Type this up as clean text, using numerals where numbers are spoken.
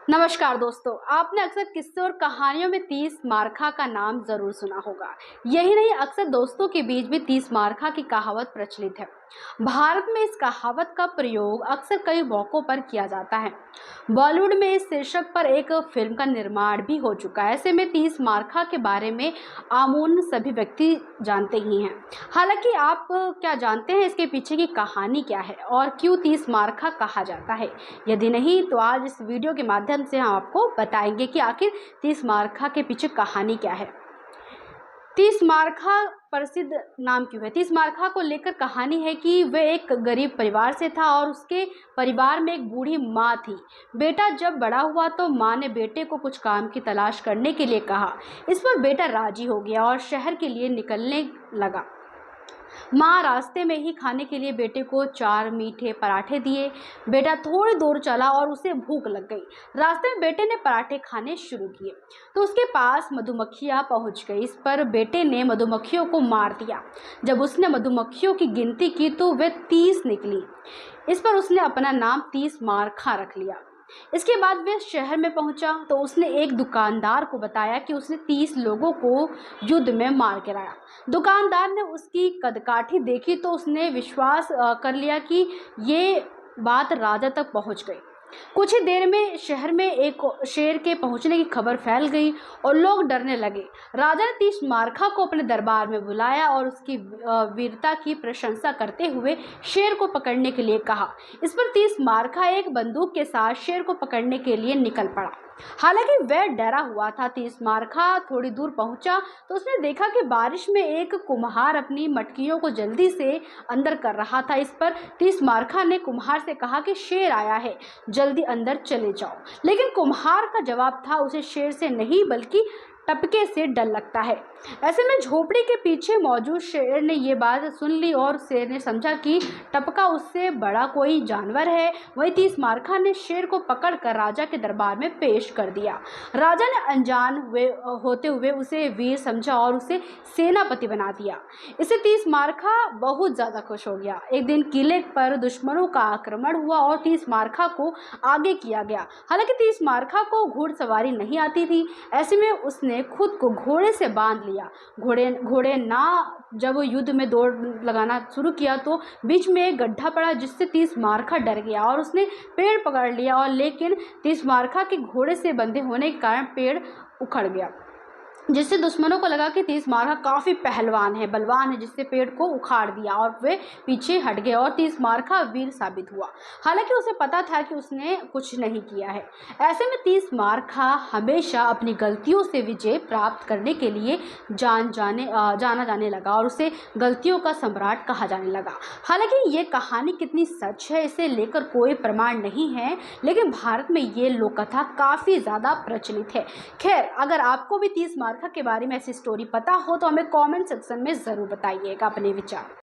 नमस्कार दोस्तों, आपने अक्सर किस्से और कहानियों में 30 मार्खा का नाम जरूर सुना होगा। यही नहीं, अक्सर दोस्तों के बीच भी 30 मार्खा की कहावत प्रचलित है। भारत में इस कहावत का प्रयोग अक्सर कई मौकों पर किया जाता है। बॉलीवुड में इस शीर्षक पर एक फिल्म का निर्माण भी हो चुका है। ऐसे में 30 मार्खा के बारे में आमून सभी व्यक्ति जानते ही हैं। हालांकि आप क्या जानते हैं इसके पीछे की कहानी क्या है और क्यों 30 मार्खा कहा जाता है? यदि नहीं तो आज इस वीडियो के माध्यम से हम आपको बताएंगे कि आखिर 30 मार्खा के पीछे कहानी क्या है। 30 मार्खा प्रसिद्ध नाम क्यों है? 30 मार्खा को लेकर कहानी है कि वह एक गरीब परिवार से था और उसके परिवार में एक बूढ़ी माँ थी। बेटा जब बड़ा हुआ तो माँ ने बेटे को कुछ काम की तलाश करने के लिए कहा। इस पर बेटा राजी हो गया और शहर के लिए निकलने लगा। माँ रास्ते में ही खाने के लिए बेटे को 4 मीठे पराठे दिए। बेटा थोड़ी दूर चला और उसे भूख लग गई। रास्ते में बेटे ने पराठे खाने शुरू किए तो उसके पास मधुमक्खियाँ पहुँच गई। इस पर बेटे ने मधुमक्खियों को मार दिया। जब उसने मधुमक्खियों की गिनती की तो वे 30 निकली। इस पर उसने अपना नाम 30 मार्खा रख लिया। इसके बाद वह शहर में पहुंचा तो उसने एक दुकानदार को बताया कि उसने 30 लोगों को युद्ध में मार गिराया। दुकानदार ने उसकी कदकाठी देखी तो उसने विश्वास कर लिया कि ये बात राजा तक पहुंच गई। कुछ ही देर में शहर में एक शेर के पहुंचने की खबर फैल गई और लोग डरने लगे। राजा ने 30 मार्खा को अपने दरबार में बुलाया और उसकी वीरता की प्रशंसा करते हुए शेर को पकड़ने के लिए कहा। इस पर 30 मार्खा एक बंदूक के साथ शेर को पकड़ने के लिए निकल पड़ा। हालांकि वह डरा हुआ था। 30 मार्खा थोड़ी दूर पहुंचा तो उसने देखा कि बारिश में एक कुम्हार अपनी मटकियों को जल्दी से अंदर कर रहा था। इस पर 30 मार्खा ने कुम्हार से कहा कि शेर आया है, जल्दी अंदर चले जाओ। लेकिन कुम्हार का जवाब था उसे शेर से नहीं बल्कि टपके से डर लगता है। ऐसे में झोपड़ी के पीछे मौजूद शेर ने ये बात सुन ली और शेर ने समझा कि टपका उससे बड़ा कोई जानवर है। वही 30 मार्खा ने शेर को पकड़कर राजा के दरबार में पेश कर दिया। राजा ने अनजान होते हुए उसे वीर समझा और उसे सेनापति बना दिया। इससे 30 मार्खा बहुत ज़्यादा खुश हो गया। एक दिन किले पर दुश्मनों का आक्रमण हुआ और 30 मार्खा को आगे किया गया। हालांकि 30 मार्खा को घुड़सवारी नहीं आती थी। ऐसे में उसने खुद को घोड़े से बांध लिया। घोड़े ना जब युद्ध में दौड़ लगाना शुरू किया तो बीच में एक गड्ढा पड़ा जिससे 30 मार्खा डर गया और उसने पेड़ पकड़ लिया और लेकिन 30 मार्खा के घोड़े से बंधे होने के कारण पेड़ उखड़ गया, जिससे दुश्मनों को लगा कि 30 मार्खा काफ़ी पहलवान है, बलवान है, जिससे पेड़ को उखाड़ दिया और वे पीछे हट गए और 30 मार्खा वीर साबित हुआ। हालांकि उसे पता था कि उसने कुछ नहीं किया है। ऐसे में 30 मार्खा हमेशा अपनी गलतियों से विजय प्राप्त करने के लिए जाना जाने लगा और उसे गलतियों का सम्राट कहा जाने लगा। हालांकि ये कहानी कितनी सच है इसे लेकर कोई प्रमाण नहीं है, लेकिन भारत में ये लोक कथा काफ़ी ज़्यादा प्रचलित है। खैर, अगर आपको भी 30 मार्खा के बारे में ऐसी स्टोरी पता हो तो हमें कमेंट सेक्शन में ज़रूर बताइएगा अपने विचार।